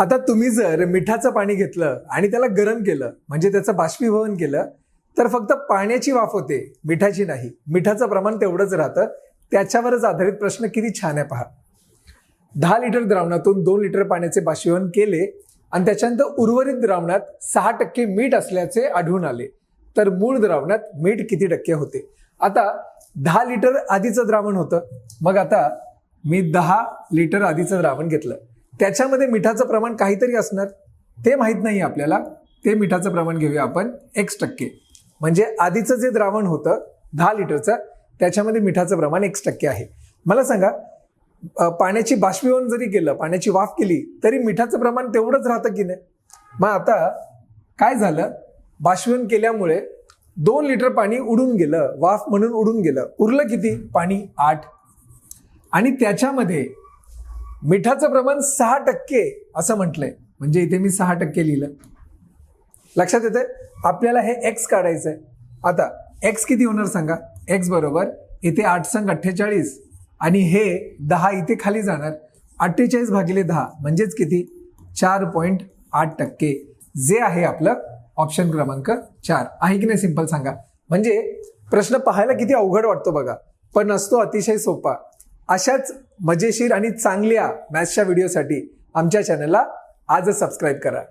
आता तुम्ही जर मिठाचं पाणी घेतलं आणि त्याला गरम केलं म्हणजे त्याचं बाष्पीभवन केलं तर फक्त पाण्याची वाफ होते, मिठाची नाही. मिठाचं प्रमाण तेवढंच राहतं. त्याच्यावरच आधारित प्रश्न किती छान आहे पहा. 10 लिटर द्रावणातून 2 लिटर पाण्याचे बाष्पीभवन केले आणि त्याच्यानंतर उर्वरित द्रावणात 6% मीठ असल्याचे आढळून आले तर मूळ द्रावणात मीठ किती टक्के होते. आता 10 लिटर आधीचं द्रावण होतं, मग आता मी 10 लिटर आधीचं द्रावण घेतलं, त्याच्यामध्ये मिठाचं प्रमाण काहीतरी असणार, ते माहीत नाही आपल्याला. ते मिठाचं प्रमाण घेऊया आपण x%. म्हणजे आधीचं जे द्रावण होतं 10 लिटरचं त्याच्यामध्ये मिठाचं प्रमाण x% आहे. मला सांगा, पाण्याची बाष्पीभवन जरी केलं, पाण्याची वाफ केली तरी मिठाचं प्रमाण तेवढंच राहतं की नाही. मग आता काय झालं, बाष्पीभवन केल्यामुळे 2 लिटर पाणी उडून गेलं, वाफ म्हणून उडून गेलं. उरलं किती पाणी? 8. आणि त्याच्यामध्ये मिठाचं प्रमाण 6% असं म्हटलंय, म्हणजे इथे मी 6% लिहिलं. लक्षात येतंय? आपल्याला हे x काढायचंय. आता x किती होणार सांगा. x बरोबर इथे 8 संग 48 आणि हे 10 इथे खाली जाणार. 48 भागिले 10 म्हणजेच किती? 4.8%, जे आहे आपलं ऑप्शन क्रमांक 4 आहे की नाही. सिंपल सांगा. म्हणजे प्रश्न पाहायला किती अवघड वाटतो बघा, पण असतो अतिशय सोपा. अशाच मजेशीर आणि चांगल्या मॅथ्सच्या व्हिडिओसाठी आमच्या चॅनलला आजच सबस्क्राईब करा.